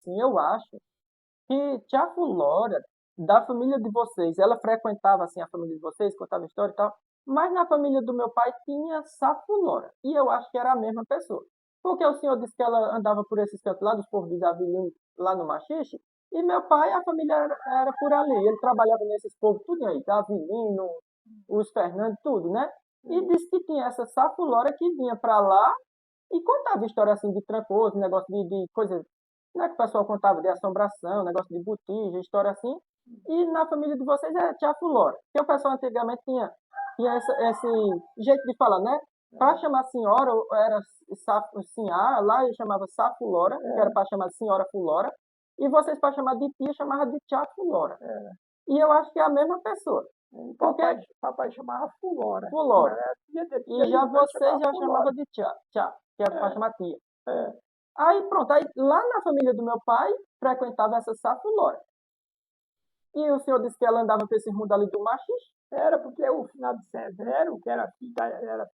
assim, eu acho que tia Flora, da família de vocês, ela frequentava assim a família de vocês, contava história e tal, mas na família do meu pai tinha Safulora, e eu acho que era a mesma pessoa. Porque o senhor disse que ela andava por esses cantos lá, dos povos dos Avelino, lá no Machixe, e meu pai, a família era por ali, ele trabalhava nesses povos tudo aí, Avelino, os Fernandes, tudo, né? E disse que tinha essa Safulora que vinha para lá e contava história assim de trancoso, negócio de coisa, né, que o pessoal contava de assombração, negócio de botija, história assim. E na família de vocês é tia Fulora. Porque o pessoal antigamente tinha esse jeito de falar, né? Para chamar senhora, era Sinhá, lá ele chamava Safulora, que era para chamar senhora Fulora. E vocês, para chamar de tia, chamavam de tia Fulora. E eu acho que é a mesma pessoa. O Porque papai chamava Fulora. Fulora. Era tia dele, E já vocês já Fulora. chamavam de tia, que é para chamar tia. É, Aí pronto, aí lá na família do meu pai frequentava essa Safulora. E o senhor disse que ela andava com esse mundo ali do machista? era porque o finado Severo, que era filho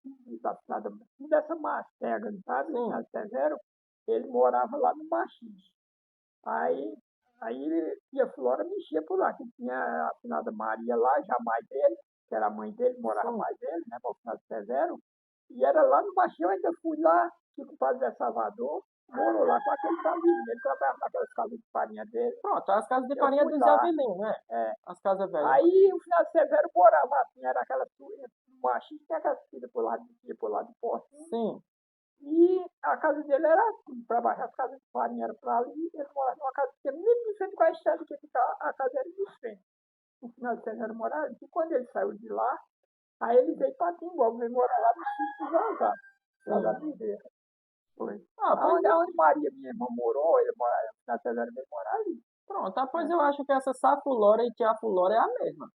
filho dessa Mastega, sabe? O Sim. finado Severo, ele morava lá no Machis. Aí tia Flora mexia por lá, que tinha a finada Maria lá, já a mãe dele, que era a mãe dele, morava Sim. mais dele, né? O finado Severo. E era lá no Machis, eu ainda fui lá, que o padre de Salvador morou lá com aquele família. Ele trabalhava naquelas casas de farinha dele. Pronto, as casas de Eu farinha fui dos lá. Avelino, né? É, As casas velhas. aí o finado Severo morava assim, era aquela turma, no Machis, tinha aquela filha por lá de Porto. Sim. E a casa dele era assim, para baixo, as casas de farinha eram para ali, ele morava numa casa que era nem de frente com a estrada que fica, a casa era de frente. O final de semana morava, e quando ele saiu de lá, aí ele veio para Timbó, veio morar lá no sítio José, lá da Videira. Foi. Ah, pois Aonde Maria, minha irmã, morou, ele morava, o final de semana veio morar ali. pronto. Ah, pois eu acho que essa Safulora e tia Fulora é a mesma.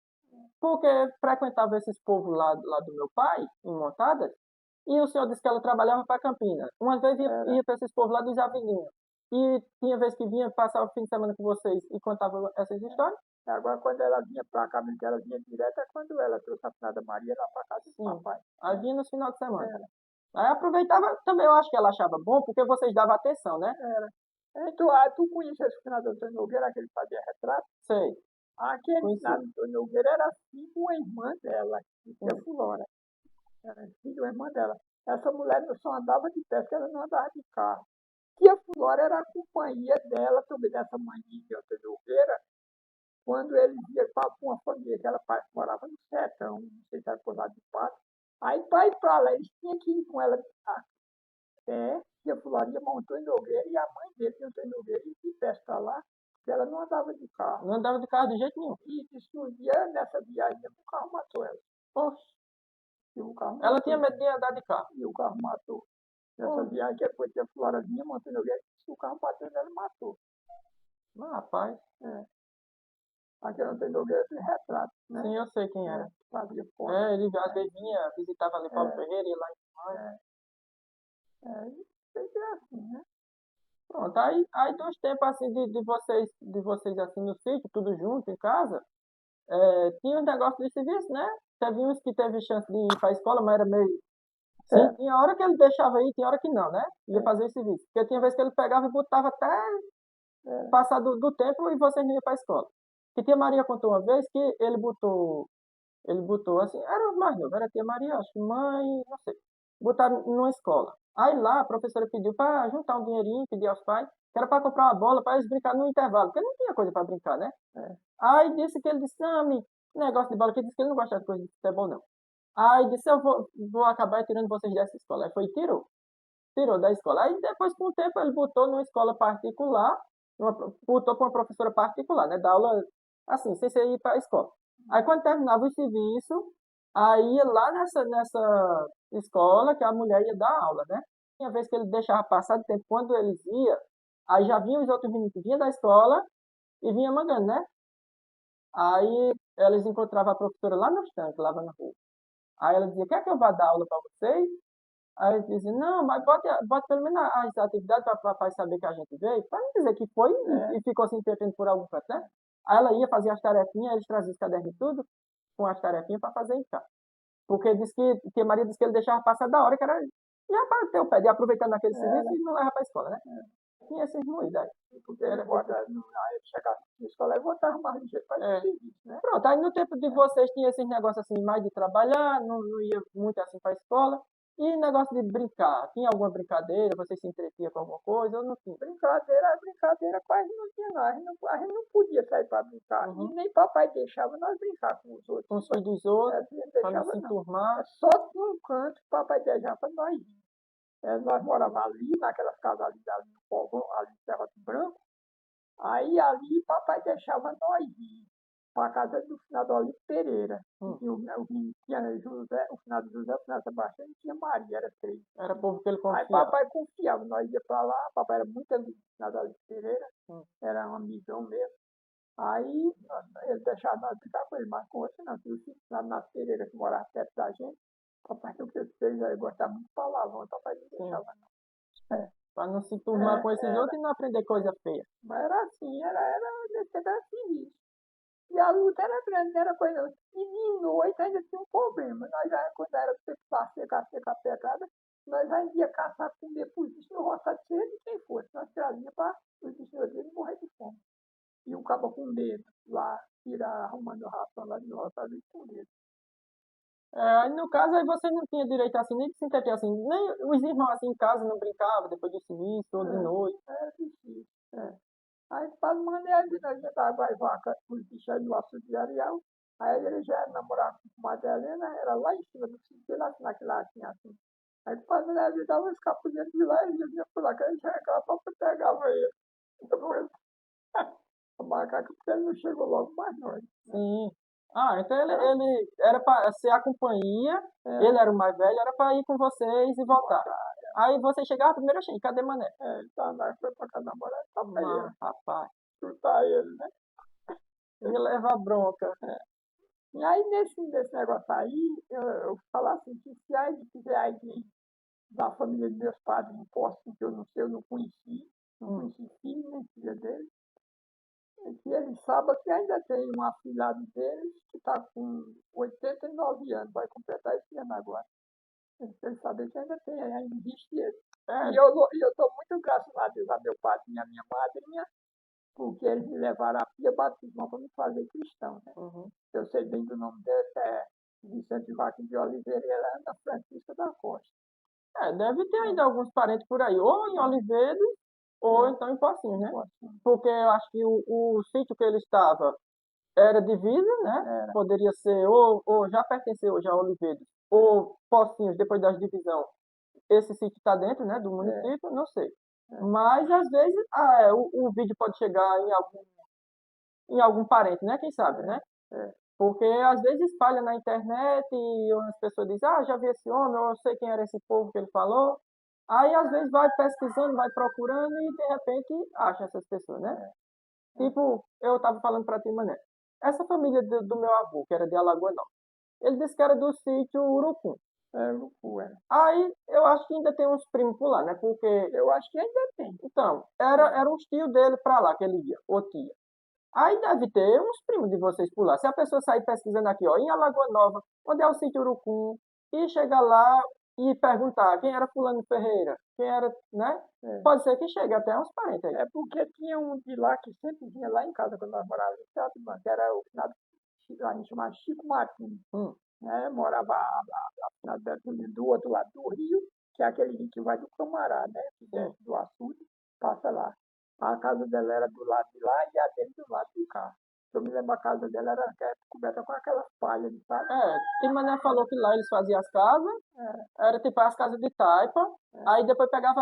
Porque frequentava esses povos lá do meu pai, em Montadas, e o senhor disse que ela trabalhava para Campina. Umas vezes ia para esses povos lá dos Avelino. E tinha vez que vinha passar o fim de semana com vocês e contava essas histórias? Agora, quando ela vinha para cá, que ela vinha direto, é quando ela trouxe a finada Maria lá para casa do Sim. papai. Aí vinha nos final de semana. Era. Aí aproveitava, também eu acho que ela achava bom, porque vocês davam atenção, né? Tu conheces esse finado Antônio Nogueira, aquele que fazia retrato? Sei. Aquele Conheci. finado Antônio Nogueira era filho de uma irmã dela, que tia Flora. Era filho de uma irmã dela. Essa mulher só andava de pé, porque ela não andava de carro. Tia Flora era a companhia dela, também dessa mãe de Antônio Nogueira, quando ele ia para uma família que ela morava no sertão, não sei se era por lá de Pato. Aí, para ir para lá, eles tinham que ir com ela a pé, tia Flora ia para Antônio Nogueira, e a mãe dele, tia Antônio Nogueira, ia de pé para lá, porque ela não andava de carro. Não andava de carro de jeito nenhum. E disse que um dia, nessa viagem, o carro matou ela. Oxe, E o carro ela matou. tinha medo de andar de carro. E o carro matou. Nessa viagem, que foi tia Flora vinha, Antônio Nogueira, disse que o carro bateu nela e matou. Mas, rapaz, Aquele Antônio Nogueira tem retrato, né? sim, eu sei quem era. Fazia foto. Ele às vezes vinha, visitava ali Paulo Ferreira e lá em cima. Tem que ser assim, né? Pronto, aí dos tempos assim de vocês assim no sítio, tudo junto em casa, tinha um negócio de serviço, né? Teve uns que teve chance de ir para a escola, mas era meio. Sim, tinha hora que ele deixava ir, tinha hora que não, né? Ia fazer esse serviço. Porque tinha vez que ele pegava e botava até passar do tempo e vocês não iam para a escola. Que tia Maria contou uma vez que ele botou assim, era os mais novos, era a tia Maria, acho que mãe, não sei. Botaram numa escola. Aí lá a professora pediu para juntar um dinheirinho, pedir aos pais, que era para comprar uma bola para eles brincar no intervalo, porque não tinha coisa para brincar, né? Aí disse que ele disse, não, negócio de bola, que disse que ele não gosta de coisa de futebol, não. Aí disse, eu vou acabar tirando vocês dessa escola. Aí foi e tirou da escola. Aí depois, com o tempo, ele botou numa escola particular, botou para uma professora particular, né? Da aula, assim, sem ser ir para a escola. Aí quando terminava o serviço, aí ia lá nessa escola que a mulher ia dar aula, né? Tinha vez que ele deixava passar de tempo, quando eles iam, aí já vinham os outros meninos que vinham da escola e vinha mangando, né? Aí eles encontravam a professora lá no estanque, lá na rua. Aí ela dizia, quer que eu vá dar aula para vocês? Aí eles diziam, não, mas bote pelo menos as atividades para o papai saber que a gente veio, para não dizer que foi e ficou se entretendo por algum canto, né? Aí ela ia fazer as tarefinhas, eles traziam os cadernos e tudo, com as tarefinhas para fazer em casa. Porque disse que Maria disse que ele deixava passar da hora, que era já para ter o pé de aproveitar naquele serviço e não levar para a escola, né? tinha esses moídos aí. Porque Era aí ele chegava na escola e voltava mais ligeiro para ir É. pro serviço, né? Pronto, aí no tempo de vocês tinha esses negócios assim, mais de trabalhar, não ia muito assim pra escola. E negócio de brincar, tinha alguma brincadeira, vocês se entretinham com alguma coisa ou não tinha? Brincadeira quase não tinha, não. A gente não podia sair para brincar. Uhum. E nem papai deixava nós brincar com os outros. Com os filhos dos outros, Ele não pra não deixava, se não. enturmar. Só tinha um canto que o papai deixava para nós ir. Nós morávamos ali, naquelas casas ali no povão, ali de Serra do Branco. Aí ali papai deixava nós ir para a casa do finado Olívio Pereira. Tinha José, o finado José, o finado Sebastião e tinha Maria, era três. Era povo que ele Aí confiava. papai confiava, nós ia para lá, papai era muito amigo do finado Olívio Pereira, Hum. era um amigão mesmo. Aí ele deixava nós brincar com ele, mas com você não, tinha o finado nas Pereira que morava perto da gente. Papai não fez, ele gostava muito de palavrão, papai não deixava não. Pra não se enturmar com esses Era. outros e não aprender coisa feia. Mas era assim, nesse tempo era assim. E a luta era grande, não era coisa não. E de noite ainda tinha um problema. Nós já, quando era para secar a pegada, nós ainda ia caçar comer por bicho no roçado cheio de quem fosse. Nós trazia para os bichos dele morrer de fome. E um cabo com medo lá, tirar, arrumando ração lá no roçado e com medo. Aí no caso, aí vocês não tinham direito assim, nem de se entreter assim, nem os irmãos assim em casa não brincavam depois do serviço ou de noite. Era difícil. Aí para maneira de nós ia dar vaca os bichos aí do açude de Ariel. Aí ele já era namorado com Madalena, era lá em cima do sítio, lá naquela assim, assim. Aí quando ele dava um escapulinho de lá, ele vinha por lá, que ele chegava para pegava ele. Então, o macaco, porque ele não chegou logo mais nós. Sim. Então ele era para ser a companhia, ele era o mais velho, era para ir com vocês e voltar. Aí você chegava primeiro, achei, cadê Mané? Ele tá lá, foi pra casa namorar, tá pra Não, ele, rapaz, chutar ele, né? ia levar bronca. E aí nesse negócio aí, eu falo assim, que se aí quiser alguém da família dos meus padrinhos, posso, que eu não sei, eu não conheci filho nem filha dele. Que eles sabem que ainda tem um afilhado deles que está com 89 anos, vai completar esse ano agora. Eles sabem que ainda tem, ainda existe ele. E eu dou muito graças a Deus, a meu padrinho e a minha madrinha, porque eles me levaram a pia batismal para me fazer cristão, né? Eu sei bem do nome dele, é Vicente Joaquim de Oliveira e ela é Ana Francisca da Costa. Deve ter ainda alguns parentes por aí, ou em Oliveira, ou então em Pocinhos, né? Porque eu acho que o sítio que ele estava era divisa, né? Era. Poderia ser, ou já pertenceu hoje a Oliveira, ou Pocinhos, depois das divisão. Esse sítio está dentro, né, do município, não sei. Mas às vezes o vídeo pode chegar em algum parente, né? Quem sabe, né? Porque às vezes espalha na internet e as pessoas dizem, já vi esse homem, ou eu sei quem era esse povo que ele falou. Aí às vezes vai pesquisando, vai procurando e de repente acha essas pessoas, né? Tipo, eu estava falando para ti, Mané. Essa família do meu avô, que era de Alagoa Nova, ele disse que era do sítio Urucum. Urucu, era. Aí eu acho que ainda tem uns primos por lá, né? Porque, Eu acho que ainda tem. então, era uns tios dele pra lá que ele ia, ou tia. Aí deve ter uns primos de vocês por lá. Se a pessoa sair pesquisando aqui, ó, em Alagoa Nova, onde é o sítio Urucum, e chegar lá e perguntar quem era Fulano Ferreira, quem era, né? Pode ser que chegue até uns parentes aí. É porque tinha um de lá que sempre vinha lá em casa quando nós morávamos em Teatro, que era o finado, a gente chamava Chico Martins. Né? Morava do outro lado do rio, que é aquele rio que vai do Camará, né? Que desce do açude, passa lá. A casa dela era do lado de lá e a dele do lado de cá. Eu me lembro a casa dela era coberta com aquelas palhas, sabe? E Mané falou que lá eles faziam as casas, era tipo as casas de taipa, aí depois pegava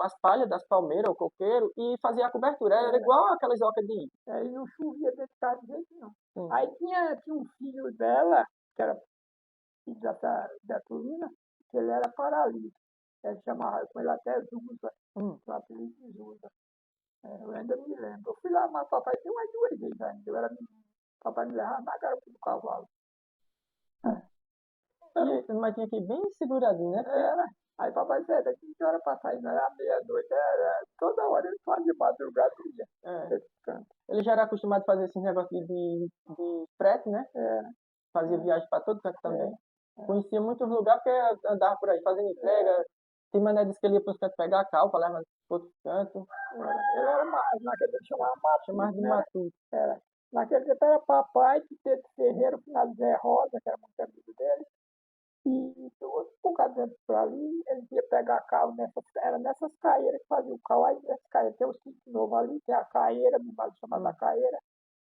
as palhas das palmeiras, o coqueiro, e fazia a cobertura. Era igual aquelas ocas de índio. E não chovia dentro de casa de jeito nenhum. Aí tinha um filho dela, que era filho da Tulina, que ele era paralítico. Ele chamava com ele até Zusa, o apelido de Zusa. Eu ainda me lembro. Eu fui lá, mas papai tem umas 2 vezes ainda. Eu era menino. Papai me levava na garupa do cavalo. Mas tinha que ir bem seguradinho, né? Era. Aí papai dizia, daqui que hora pra sair? Não era meia-noite. Toda hora ele fazia madrugada e ia. Ele já era acostumado a fazer esses negócios de frete, né? Fazia viagem para todo canto também. Conhecia muitos lugares porque andava por aí fazendo entrega, Mané disse que ele ia para os cantos pegar cal, para levar para outros cantos, Ele era mais, naquele tempo chamava chamava Matuto, de né? matuto. Era. Naquele tempo era papai, que teve Ferreira, final de Zé Rosa, que era muito amigo dele, e outro bocado dentro por ali, ele ia pegar cal era nessas caeiras que fazia o cal, aí nessas caeiras, tem o sítio novo ali, que é a caeira, me vale chamada Hum. caeira,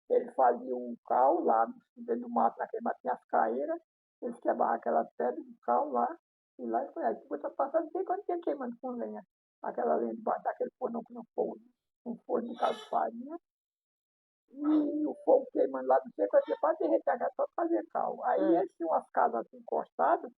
ele fazia o cal lá no meio do mato, naquele mato tinha as caeiras, eles quebravam aquelas pedras de cal lá, e lá ele foi, aí depois tá passando, sei quando tinha queimando com lenha, aquela lenha debaixo daquele forno que não fogo, um forno de caldo de farinha, e o fogo queimando lá do seco, você pode derreter a casa só pra fazer cal. Aí Hum. eles tinham umas casas assim encostadas,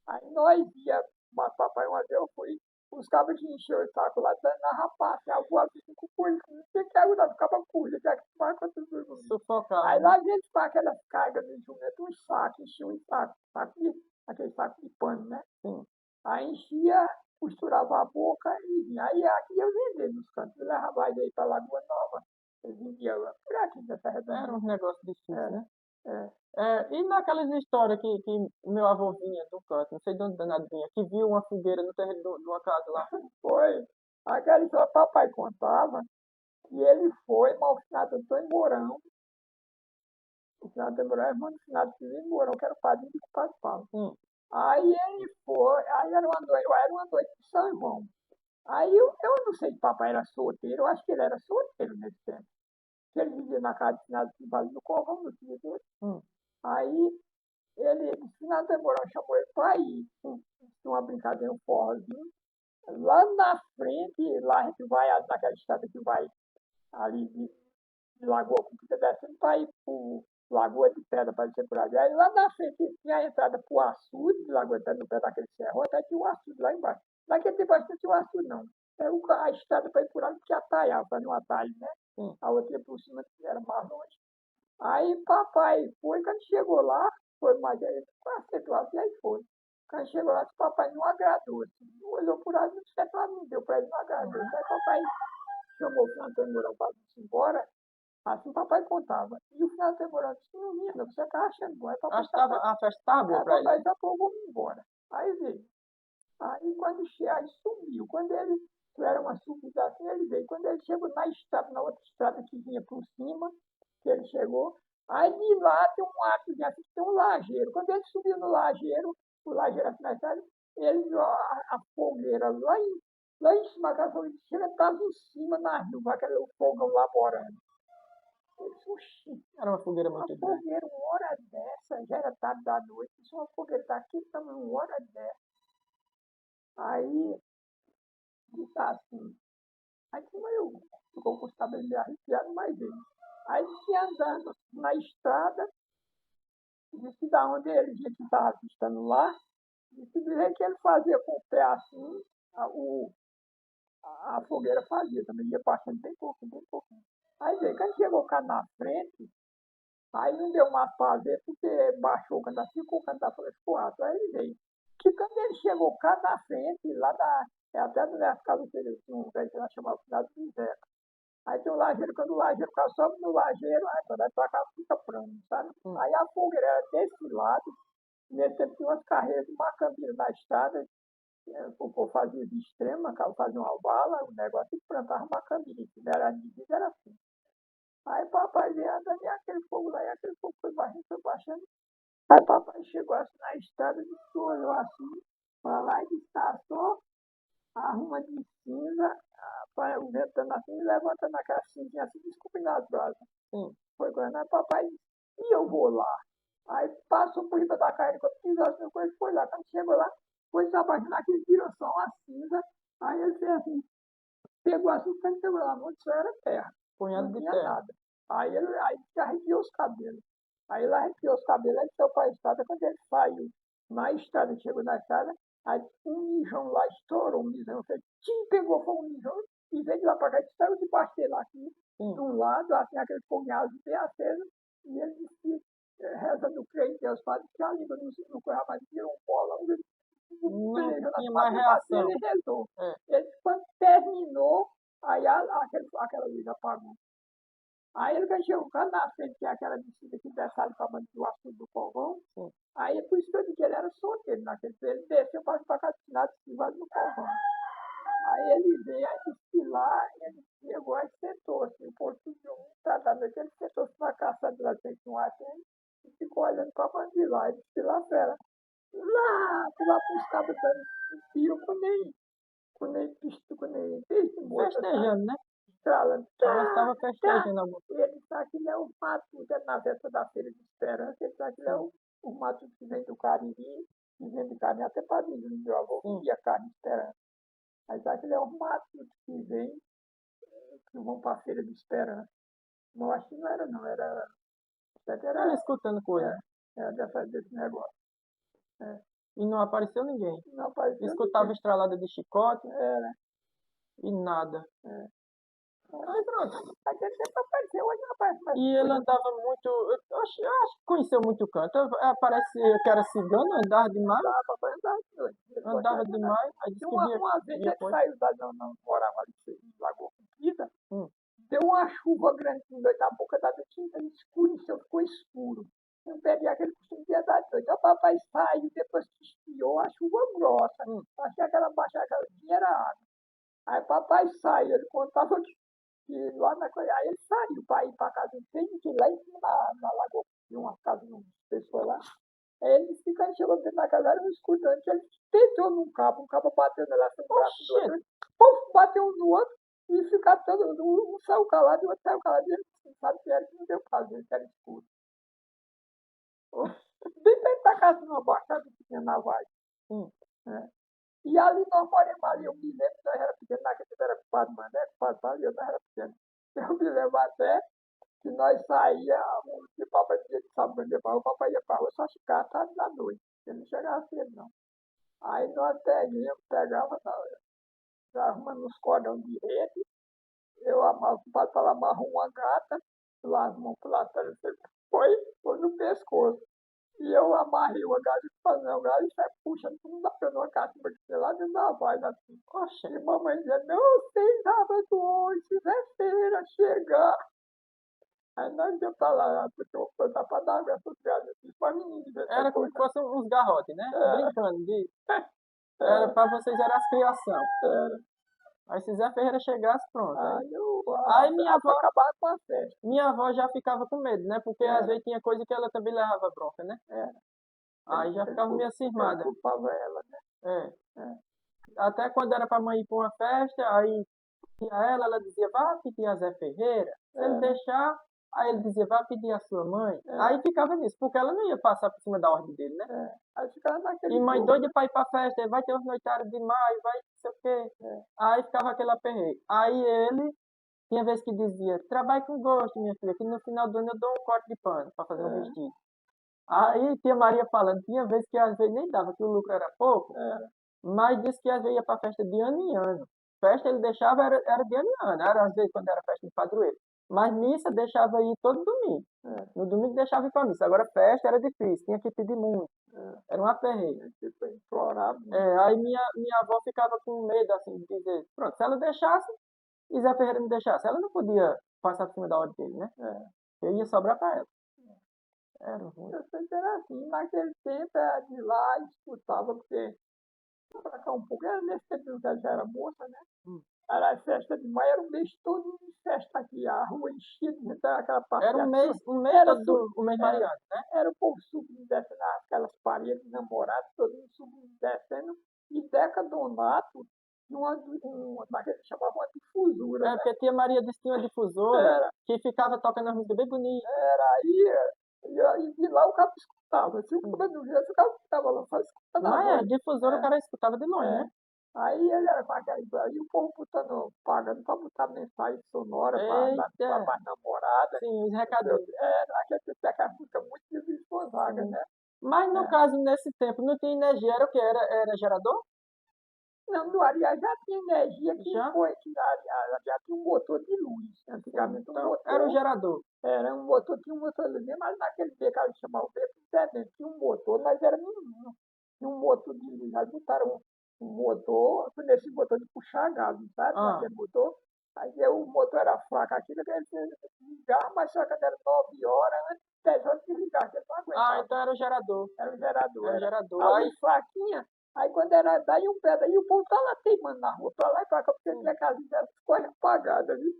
aí nós ia, mas papai uma vez eu fui, os cabos que encheu o saco lá dando na rapaça, aí eu voava assim com coisa, não tinha que aguentar, ficava curto, tinha que tomar conta do mundo. Sufocava, Aí né? lá vinha com aquelas cargas de jumento, um saco, enchia um aquele saco de pano, né? Sim. Aí enchia, costurava a boca e vinha. Aí aqui eu vendia nos cantos, eu levava mais aí pra Lagoa Nova, eu vendia lá por aqui nessa Era redondeza. um negócio difícil, né? É. E naquelas histórias que meu avô vinha do canto, não sei de onde danado vinha, que viu uma fogueira no terreno de uma casa lá. Foi. Aquela história papai contava que ele foi, mas o finado Antônio Mourão, o finado Antônio Mourão é irmão do finado Silvio Mourão, que era o padrinho do Padre Paulo. Sim. Aí ele foi, aí era uma noite de São João. Aí eu não sei se papai era solteiro, eu acho que ele era solteiro nesse tempo. Que ele vivia na casa de finado que vale no Corrão, no filho dele. Hum. Aí ele, o finado Antônio Mourão chamou ele para ir, uma brincadeira, um forrozinho. Lá na frente, lá a gente vai, naquela estrada que vai ali de Lagoa com que descendo para ir para Lagoa de Pedra, para descer por ali. Aí lá na frente tinha a entrada para o açude de Lagoa de Pedra, no pé daquele serro, até tinha o açude lá embaixo. Naquele tempo acho que não tinha o açude, não. Era a estrada para ir por ali que atalhava, fazia um atalho, né? Sim. A outra ia por cima, era mais longe. Aí papai foi, quando chegou lá, foi mais aí, acertou assim, aí foi. Quando chegou lá, o papai não agradou, assim, olhou por ali, não sei lá, não deu para ele, não agradou. Aí papai chamou o Antônio Mourão para ir embora, assim o papai contava. E o Antônio Mourão disse, não vinha, não, você tá achando bom. Aí papai Acho que a festa estava boa aí pra ele, papai né? já falou, vamos embora. Aí veio. Aí quando chega, aí sumiu. Quando ele, era uma subida assim, ele veio. Quando ele chegou na estrada, na outra estrada que vinha por cima, que ele chegou, aí de lá tem um arco de assim, tem um lajeiro. Quando ele subiu no lajeiro, o lajeiro assim na estrada, ele viu a fogueira lá em cima, aquela fogueira chega, estava em cima na rua, aquele o fogão laborando. Eu disse, oxi, Era uma fogueira uma muito grande. fogueira, uma hora dessa, já era tarde da noite, isso é uma fogueira daqui também, uma hora dessa. Aí, disse assim, aí como eu ficou com os cabelos meio arrepiados, mas ele. Aí disse andando na estrada, disse da onde ele disse que estava avistando lá, disse dizer que ele fazia com o pé assim, a fogueira fazia, também ia passando bem pouquinho, bem pouquinho. Aí veio, quando chegou cá na frente, aí não deu mais para ver, porque baixou o canto assim, ficou o canto da frente pro alto. Aí ele veio. Que quando ele chegou cá na frente, lá da. É até das casas que ele tinha um velho que lá chamava cidade de Zeca. Aí tem um lajeiro, quando o lajeiro fica sobe no lajeiro, aí quando vai pra cá fica plano, sabe? Aí a fogueira era desse lado, nesse tempo tinha umas carreiras de macambira na estrada, o povo fazia de extrema, fazia uma bala, o negócio e plantava macambira, se era medida era assim. Aí papai veio andando e aquele fogo lá, e aquele fogo foi baixando. Aí papai chegou assim na estrada, disse, olhou assim, para lá e disse, tá só arruma de cinza, para o vento dando assim, levantando aquela cinzinha assim, descobrindo as brasas. Sim. Foi quando aí papai disse, e eu vou lá. Aí passou por riba da carne, quando pisou assim, coisa, foi lá. Quando chegou lá, foi se abaixando aquele virou só uma cinza. Aí ele fez assim, pegou assim, quando chegou lá, não só era terra, Punhado não de tinha terra. nada. Aí ele arrepiou os cabelos. Aí ele arrepiou os cabelos, aí saiu para a estrada, quando ele saiu na estrada, chegou na estrada, aí um mijão lá estourou, um mijão, fez, pegou fogo um mijão, e veio de lá para cá, saiu debaixo dele aqui, de um lado, assim, aquele foguinho bem aceso, e ele disse que, rezando o creio em Deus, Padre, que a língua não corrava mais, virou um bolão, Não pelejou nas tinha mais quatro bases, reação. ele rezou. É. Ele, quando terminou, aí aquela luz apagou. Aí ele chegou na frente, que é aquela descida que desce ali para Manduaçu do Povão. Sim. Aí por isso que eu digo que ele era solteiro naquele tempo. Ele desceu para cá de final de do Povão. Aí ele veio, aí disse que lá, ele chegou, aí sentou-se, o português, da noite, ele sentou-se na caçada lá, tem um atende, e ficou olhando para a Mandilá, ele disse que lá fera. Lá para os cabos dando tiro com nem peixe morto, sabe? Festejando, né? Estralando. Ela estava festejando alguma E ele sabe que ele é o matuto, é na véspera da Feira de Esperança, ele sabe que ele é o matuto que vem do Cariri, que vende carne até para mim, meu avô comia carne de Esperança. Aí sabe que ele é o matuto que vem, que vão para a Feira de Esperança. Não, acho que não era, não, era. Ele escutando coisa. Era desse negócio. É. E não apareceu ninguém. Não apareceu Escutava ninguém. estralada de chicote Era. e nada. Aí pronto. Aquele tempo apareceu, hoje não aparece mais. E ele andava muito. Eu acho que conheceu muito canto. Parece que era cigano, andava demais. Andava demais. Aí disse que via. Uma vez via ele coisa. saiu da. Não morava ali em Lagoa Comprida. Hum. Deu uma chuva grande na boca da noite, escureceu, ficou escuro. Eu peguei aquele costume dia da noite. O papai saiu, depois que esfriou a chuva grossa. Achei aquela baixada, aquela era água. Aí papai saiu, ele contava que lá na coisa. Aí ele saiu para ir para casa dele, que lá em cima na Lagoa, tinha uma casa de uma pessoa lá. Aí ele disse que quando chegou dentro da casa, era um escutante, ele pegou um cabo bateu nela assim, um braço do outro. Puf, bateu um no outro. E ficar todo, um saiu calado e o outro saiu calado. E ele disse, sabe que era que não deu pra ver, que era escuro. Bem perto da casa, numa baixada que tinha na Vaz. E ali nós moramos ali, eu me lembro, nós era pequeno, naquele tempo era culpado Mané, culpado Valeu, nós era pequeno. Eu me lembro até que nós saíamos, que o papai dizia que sabe onde o papai ia pra rua só ficar tarde da noite. Ele não chegava cedo, não. Aí nós pegava, arrumando uns cordão de rede, eu amava, o papai amarrou uma gata, lá as mãos pro lado, foi no pescoço. E eu amarrei uma gata e falei, não, gata, e sai puxando, não dá pra uma cacimba que lá dentro da voz, assim. Oxe, e mamãe dizia, não sei sábado hoje, sexta-feira, chegar. Aí nós ia pra lá, porque eu vou botar pra dar água essas gatas, assim, pra menino. Era como se fossem uns garrotes, né? Brincando. Era pra vocês, era as criação. Aí se Zé Ferreira chegasse, pronto. Aí minha avó acabar com a festa. Minha avó já ficava com medo, né? Porque às vezes tinha coisa que ela também levava bronca, né? Aí já ficava meio cismada. Culpava ela, né? Até quando era pra mãe ir pra uma festa, aí tinha ela dizia, vá pedir a Zé Ferreira. Se ele deixar, aí ele dizia, vá pedir a sua mãe. Aí ficava nisso, porque ela não ia passar por cima da ordem dele, né? Aí ficava naquele. E mãe doida pra ir pra festa, vai ter os noitários de maio, vai não sei o quê. Aí ficava aquele aperreio. Aí ele, tinha vezes que dizia, trabalhe com gosto, minha filha, que no final do ano eu dou um corte de pano pra fazer um vestido. Aí tia Maria falando, tinha vezes que às vezes nem dava, que o lucro era pouco, mas disse que às vezes ia pra festa de ano em ano. Festa ele deixava, era de ano em ano, era às vezes quando era festa de padroeiro. Mas missa deixava ir todo domingo. No domingo deixava ir pra missa. Agora festa era difícil, tinha que pedir muito. Era um aperreio. Aí minha avó ficava com medo assim de dizer, pronto, se ela deixasse, e Zé Ferreira me deixasse, ela não podia passar por cima da ordem dele, né? Eu ia sobrar pra ela. Era ruim. Era assim, naquele tempo era de lá, escutava, porque pra cá um pouco, era nesse tempo que ela já era moça, né? Era a festa de maio, era um mês todo de festa aqui, a rua enchia de gente, aquela parte. Era um mês todo o mês mariano, né? Era o povo subindo e descendo aquelas paredes namoradas, todo mundo subindo e descendo, e Deca Donato, naquele chamavam uma difusora. Porque tia Maria disse que tinha uma difusora que ficava tocando as músicas bem bonitas. E de lá o cara escutava. Se o cara não viesse, o cara ficava lá só escutando. Mas a difusora o cara escutava de longe, né? Aí ele era com aquela. Aí o povo pagando pra botar mensagem sonora pra namorada. Sim, os recadinhos. Naquele tempo aquela música muito difícil de Gonzaga, né? Mas no caso, nesse tempo, não tinha energia, era o quê? Era gerador? Não, no Ariá já tinha energia que Já? foi, que já tinha um motor de luz. Antigamente Então, motor. era o gerador. Era um motor, tinha um motor de luz, mas naquele dia que a gente chamava o tempo, tinha um motor, mas era menino. Tinha um motor de luz. Aí botaram um motor, nesse motor de puxar gás, sabe? Aquele motor. Aí o motor era fraco, aquilo que ele desligava, mas só quando era 9 horas, antes de 10 horas desligava, que ele não Ah, aguentava. então era o gerador. Era o gerador, Era o era. gerador. A Aí, luz fraquinha, aí quando era daí um pé, daí o povo tá lá teimando na rua, pra lá e pra cá, porque minha casinha era quase apagada, viu?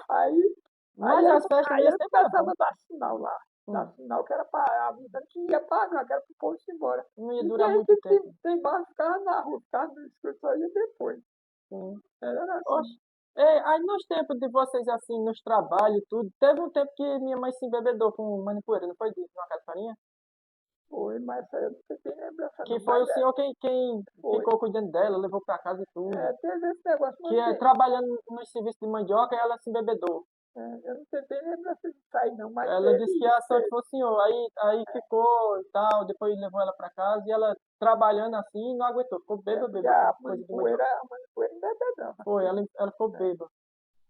Aí, mas as festas aí nesse ele tempo era bom. começava a dar sinal lá. Dar Hum, sinal que era para a vida que ia pagar, que era pro povo ir embora. Não ia E durar tinha muito gente que tempo. teimava, ficava na rua, ficava no escuro, só ia depois. Sim. Era assim. Oxe. Ei, aí nos tempos de vocês assim, nos trabalhos e tudo, teve um tempo que minha mãe se embebedou com manipoeira, não foi disso, numa casa de farinha? Foi, mas isso aí eu não sei quem lembrança Que não, foi o mas senhor quem foi. ficou cuidando dela, levou pra casa e tudo. Teve esse negócio, mas Que é trabalhando no serviço de mandioca e ela se embebedou. eu não sei bem lembrança disso aí não, mas Ela teve disse que isso, a sorte foi o senhor. Aí ficou e tal, depois levou ela pra casa e ela trabalhando assim não aguentou. Ficou porque bêbada com a coisa de mandioca. manipoeira não é bedão. Foi, ela ficou bêbada.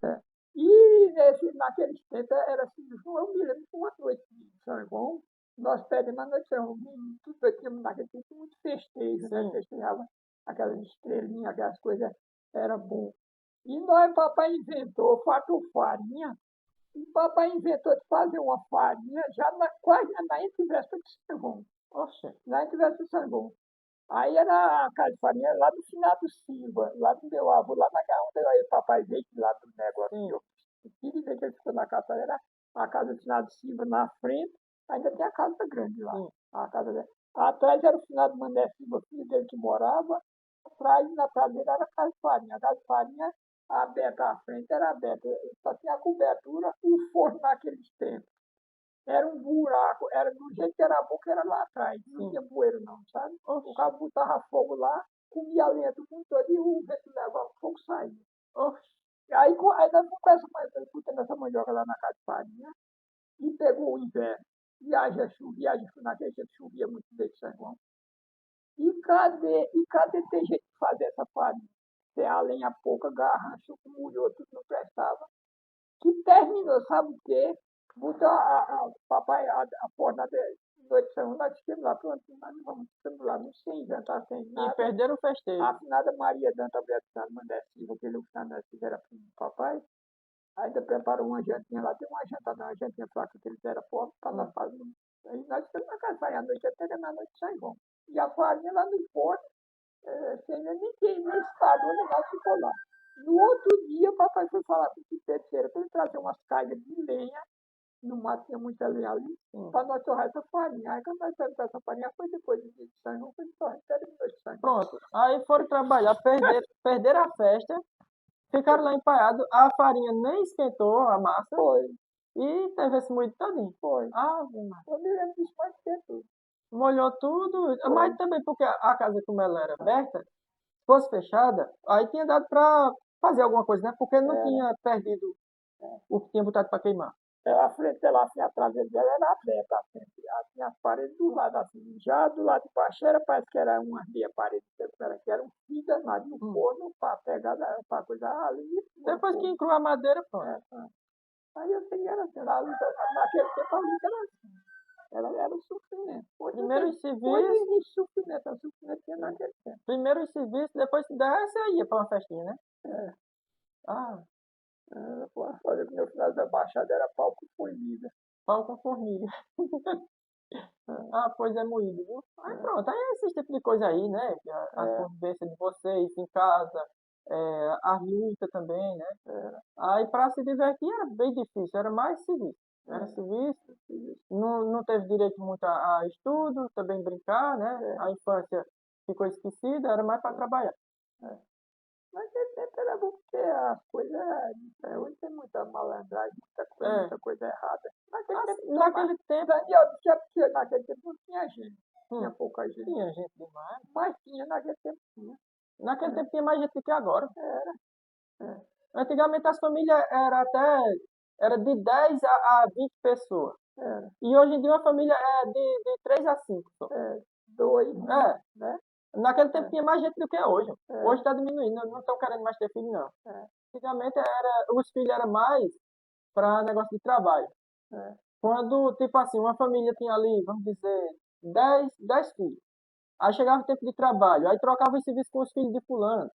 É. E naqueles tempos era assim, eu me lembro de uma noite de São João, nós pedimos a noite de São João, tudo eu tínhamos naquele tempo muito festejo, né? Sim. Festejava aquelas estrelinhas, aquelas coisas, era bom. E nós, papai inventou, fatou farinha, e papai inventou de fazer uma farinha já quase na antivéspera de São João. Oxe. Na antivéspera de São João. Aí era a casa de farinha lá do finado Silva, lá do meu avô, lá na casa onde o papai veio lá do negócio Sim. que eu queria ver que ele ficou na casa, era a casa do finado Silva na frente, ainda tem a casa grande lá. Sim. A casa dele. Atrás era o finado Mané Silva, filho dele que morava, atrás na traseira era a casa de farinha. A casa de farinha aberta à frente era aberta, só tinha a cobertura, o forno naqueles tempos. Era um buraco, era do jeito que era a boca, era lá atrás, não Sim. tinha bueiro não, sabe? Oxe. O cabo botava fogo lá, comia a lenha do mundo todo e o vento levava o fogo saía. Oxe. E aí nós fomos com essa botando essa mandioca lá na casa de farinha e pegou o inverno. Viagem naquele tempo chovia muito desde São João. E cadê ter jeito de fazer essa farinha? Tem a lenha pouca, garrancho, molhou, tudo não prestava. Que terminou, sabe o quê? Botou papai, a porta de noite saiu, nós ficamos lá, pronto, nós não vamos ficando lá, não sem jantar, sem E nada. perderam o festejo. A afinada Maria Danta Beatriz Mandé Silva, que ele nós fizeram para o papai, ainda preparou uma jantinha lá, tem uma janta não, uma jantinha fraca que eles deram pobre para nós fazer. Aí nós ficamos na casa, vai à noite até na noite sai bom. E a farinha lá no forno, sem ninguém, nem escadou, nem nada, ficou lá. No outro dia, o papai foi falar com o terceiro para ele trazer umas cargas de lenha, no mato tinha muita lenha ali, para nós torrar essa farinha. Aí quando nós fizemos essa farinha, foi depois do dia de São João, foi torrar, terminou de São João. Pronto. Aí foram trabalhar, perderam a festa, ficaram lá empaiados, a farinha nem esquentou a massa Foi, e teve esse moído todinho. foi. Ave Maria. Eu me lembro disso mais tempo. Molhou tudo, Foi. mas também porque a casa, como ela era aberta, se fosse fechada, aí tinha dado pra fazer alguma coisa, né? Porque não Era. tinha perdido o que tinha botado pra queimar. A frente dela, assim, a traseira dela era aberta, assim, tinha as paredes do lado, assim. Já do lado de baixo era, parece que era uma meia parede, que era um fio danado no forno para pegar, para coisa ali. Depois que encrua a madeira, pronto. Aí eu sei que era assim, naquele tempo a luta era assim. Era o sofrimento. Primeiro os Hoje serviços, existe sofrimento, o sofrimento tinha naquele tempo. primeiro os serviços, depois se desse, aí ia pra uma festinha, né? É. Ah, Fazer que meu final da baixada era pau com formiga. pau com formiga. Ah, pois é moído, viu? Aí pronto, aí é esse tipo de coisa aí, né? As convivências de vocês em casa, as lutas também, né? Aí para se divertir era bem difícil, era mais serviço. Era serviço, não teve direito muito a estudo, também brincar, né? A infância ficou esquecida, era mais para trabalhar. Mas naquele tempo era bom porque as coisas. Hoje tem muita malandragem, muita coisa errada. Naquele tempo, Naquele tempo Daniel disse que é porque naquele tempo não tinha gente. Tinha pouca gente. tinha gente demais. Mas tinha, naquele tempo tinha. Naquele tempo tinha mais gente do que agora. Era. Antigamente as famílias era de 10 a 20 pessoas. Era. E hoje em dia uma família é de 3 a 5 só. Dois, É. né? Naquele tempo tinha mais gente do que hoje. É. Hoje está diminuindo, não estão querendo mais ter filho, não. É. Antigamente os filhos eram mais para negócio de trabalho. É. Quando, tipo assim, uma família tinha ali, vamos dizer, 10 filhos. Aí chegava o tempo de trabalho, aí trocava o serviço com os filhos de fulano.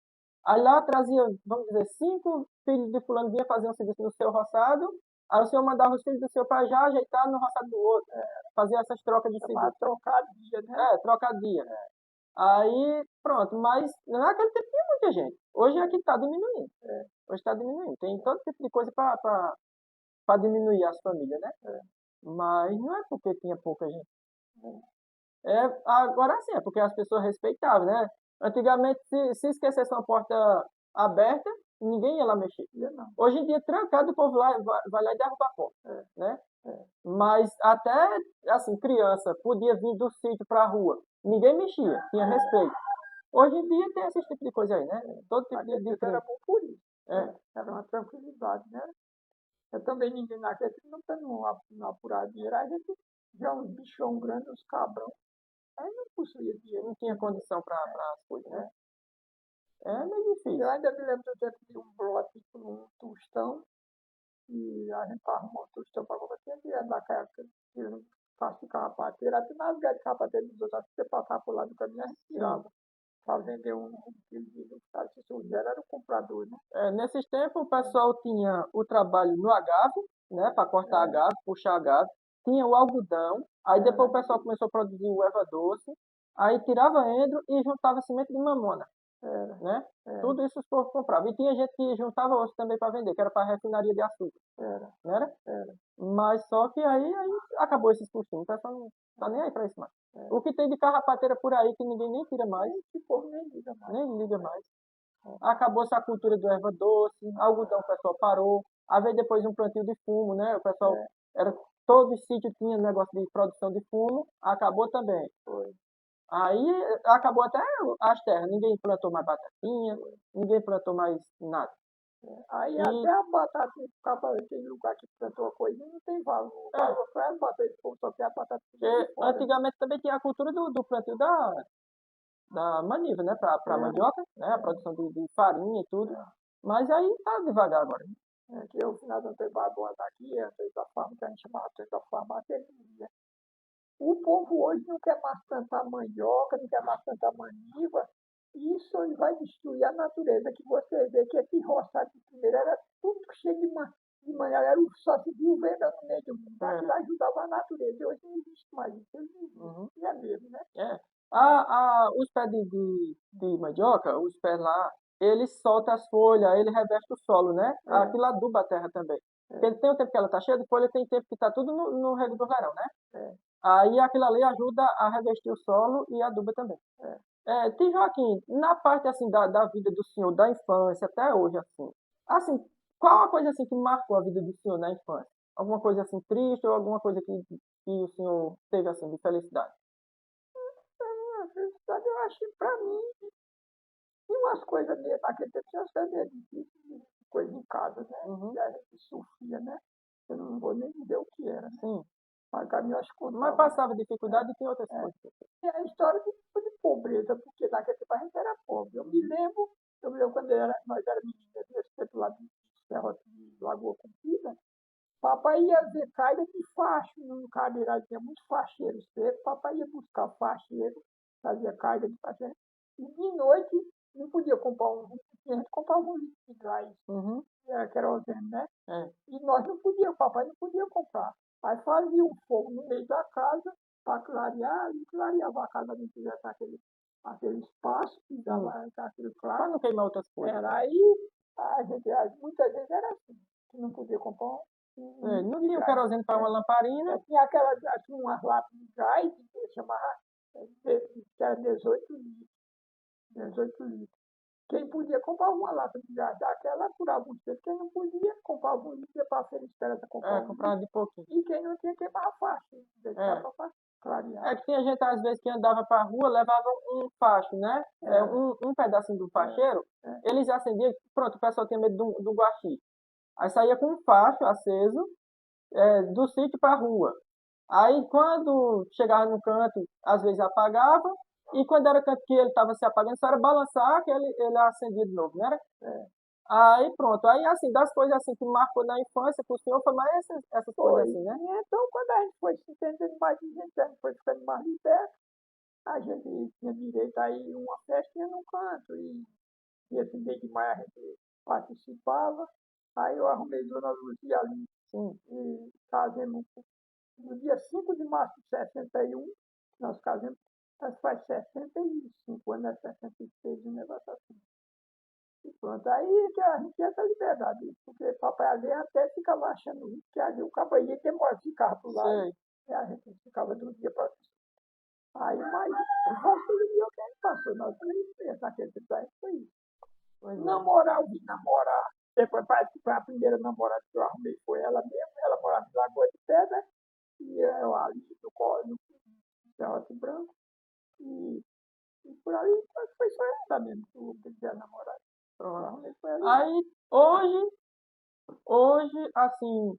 Aí lá trazia, vamos dizer, 5 filhos de fulano vinha fazer um serviço no seu roçado, aí o senhor mandava os filhos do seu para já ajeitar no roçado do outro. Fazia essas trocas de Chamava serviço. trocadia, né? Trocadia. Aí, pronto, mas naquele tempo tinha muita gente. Hoje é que está diminuindo. Hoje está diminuindo. Tem todo tipo de coisa para diminuir as famílias, né? Mas não é porque tinha pouca gente. Agora sim, é porque as pessoas respeitavam, né? Antigamente, se esquecesse uma porta aberta, ninguém ia lá mexer. Ia não. Hoje em dia, trancado, o povo vai lá e derruba a porta, né? É. Mas até, assim, criança podia vir do sítio para a rua. Ninguém mexia, tinha respeito. Hoje em dia tem esse tipo de coisa aí, né? Todo tipo Naquele de tempo era crime. bom por isso. É. Era uma tranquilidade, né? Eu também ninguém naquele tempo não tá no apurado dinheiro. A gente vê uns bichão grandes, uns cabrão. Aí não possuía dinheiro. Não tinha condição para as coisas, né? É meio Eu difícil. ainda me lembro do tempo de um bloco com um tostão. E a gente arrumou um tostão para comprar. Tinha que andar tirando casco de carrapateira. Até nas galhas de carrapateira dos outros, acho que você passava por lá do caminho, a gente tirava. Para vender um quilo de milho. Cara, se o era o comprador, né? Nesses tempos, o pessoal tinha o trabalho no agave, né? Para cortar agave, puxar agave. Tinha o algodão. Aí depois o pessoal começou a produzir o erva doce. Aí tirava endro e juntava semente de mamona, né? Tudo isso os povos compravam. E tinha gente que juntava osso também para vender, que era para refinaria de açúcar, não era? Mas só que aí acabou esses costumes. O pessoal não tá nem aí para isso mais. O que tem de carrapateira por aí que ninguém nem tira mais, Esse povo nem liga mais. nem liga mais. Acabou-se a cultura do erva doce, algodão o pessoal parou. Aí veio depois um plantio de fumo, né? O pessoal, era, todo sítio tinha negócio de produção de fumo, acabou também. Aí acabou até as terras, ninguém plantou mais batatinha, ninguém plantou mais nada. Aí E até a batata ficava, tem lugar que plantou a coisinha, não tem valor. O valor foi as batatas, só que a batata fica de fora. antigamente também tinha a cultura do plantio da maniva, né? Para mandioca, né? A produção de farinha e tudo. Mas aí tá devagar agora. Que o final do tempo babona aqui, antes da farma, que a gente chamava antes da farma, dia. O povo hoje não quer mais plantar mandioca, não quer mais plantar maniva. Isso aí vai destruir a natureza, que você vê que esse roçado de primeiro era tudo cheio de manhã, era só se viu o verão no meio do mundo. Aquilo ajudava a natureza. E hoje não existe mais isso. Hoje não existe. E é mesmo, né? Os pés de mandioca, os pés lá, ele solta as folhas, ele reveste o solo, né? Aquilo aduba a terra também. Porque tem o tempo que ela tá cheia de folha, tem tempo que tá tudo no rego do verão, né? Aí aquilo ali ajuda a revestir o solo e aduba também. Tio Joaquim, na parte assim da vida do senhor, da infância até hoje, assim, qual a coisa assim que marcou a vida do senhor na infância? Alguma coisa assim triste ou alguma coisa que o senhor teve assim de felicidade? A felicidade, eu acho que pra mim, tinha umas coisas mesmo, naquele tempo tinha umas coisas meio difíceis, coisa em casa, né? E a gente sofria, né? Eu não vou nem dizer o que era, né? Sim. Mas a minha acho que Mas contava. passava dificuldade e tem outras coisas. É a história de pobreza, porque naquele tempo a gente era pobre. Eu me lembro quando nós éramos meninos, nesse tempo lá de Serra de Lagoa Comprida, papai ia ver carga de facho num cadeirado, tinha muito facheiro seco, papai ia buscar facheiro, fazia carga de facheiro, e de noite não podia comprar a gente comprava um litro de gás, era querosene, né? E nós não podíamos, papai não podia comprar. Aí fazia um fogo no meio da casa para clarear, e clareava a casa, não tivesse aquele espaço que dava aquele Para claro. não queimar outras coisas. Era aí, muitas vezes era assim, que não podia comprar Não tinha o querosene para uma lamparina. tinha tinha umas latas de gás, que chamava, que era 18 litros. 18 litros. Quem podia comprar uma lata de gás daquela por algum tempo, quem não podia, comprava um litro para a Feira Esperança comprar um Comprava litro. de pouquinho. E quem não tinha, queimava a faixa. Deixava para clarear. Que tinha gente às vezes que andava para a rua, levava um facho, né? Um pedacinho do facheiro, eles acendiam, pronto, o pessoal tinha medo do guaxi. Aí saía com um facho aceso, do sítio para a rua. Aí quando chegava no canto, às vezes apagava, e quando era canto que ele estava se apagando, só era balançar que ele acendia de novo, né? Aí pronto, aí assim, das coisas assim que marcou na infância pro senhor foi mais essas coisas assim, né? Então, quando a gente foi se entendendo mais de gente, a gente foi ficando mais liberto, a gente tinha direito a ir uma festinha no canto. E esse mês de maio a gente participava. Aí eu arrumei Dona Luzia ali Sim. e casamos no dia 5 de março de 61, nós casamos, mas faz 65 anos, 66, um negócio assim. E pronto, aí que a gente tinha essa liberdade, porque papai ali até ficava achando ruim, que ali o cabo ia demora, ficava do lado, Sei. e a gente ficava do dia para aí, mas o resto do dia o que a gente passou, nós três naquele tempo aí foi isso. Pois é. Namorar, eu vim namorar. Depois parece que foi a primeira namorada que eu arrumei, foi ela mesma, ela morava em Lagoa de Pedra, e eu ali no colo, no Serrote Branco, e, e por ali foi só ela mesmo que eu queria namorar. Pronto. Arrumei foi ela. Aí, hoje, assim,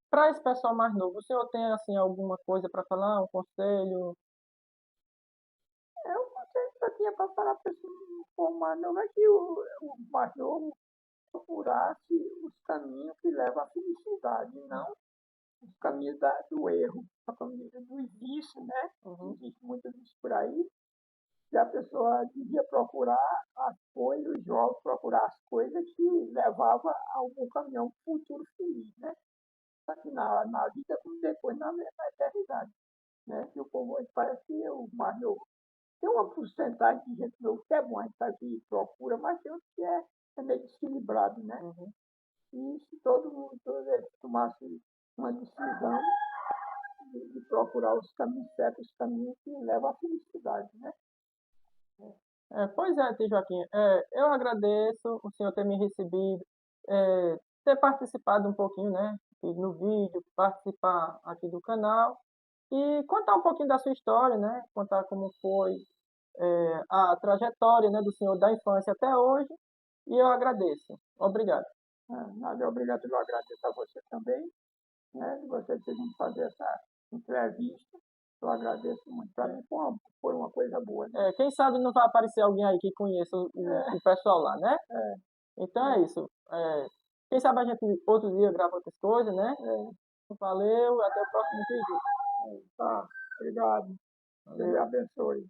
para esse pessoal mais novo, o senhor tem, assim, alguma coisa para falar, um conselho? É o conselho que eu tinha para falar para esse povo mais novo, é que o mais novo procurasse os caminhos que levam à felicidade, e não os caminhos do erro, a caminho do vício, né? Uhum. Existe muito disso por aí, que a pessoa devia procurar as coisas, os jovens procurar as coisas que levavam a algum caminhão futuro feliz, né? Aqui na vida como depois na eternidade, né? Que o povo hoje parece que o mais novo. Tem uma porcentagem de gente novo que é bom, a gente sabe que procura, mas tem outros que é meio desequilibrado, né? Uhum. E se todo mundo tomasse uma decisão de procurar os caminhos certos, os caminhos que levam à felicidade, né? Pois é, tio Joaquim, eu agradeço o senhor ter me recebido, ter participado um pouquinho, né, aqui no vídeo, participar aqui do canal e contar um pouquinho da sua história, né, contar como foi, a trajetória, né, do senhor da infância até hoje e eu agradeço. Obrigado. Nada, obrigado, eu agradeço a você também, né? De você ter vindo fazer essa entrevista. Eu agradeço muito. Para mim foi uma coisa boa, né? Quem sabe não vai aparecer alguém aí que conheça o pessoal lá, né? É, Então é isso. Quem sabe a gente outro dia grava outras coisas, né? Valeu, até o próximo vídeo. tá, obrigado. Deus lhe Valeu. abençoe.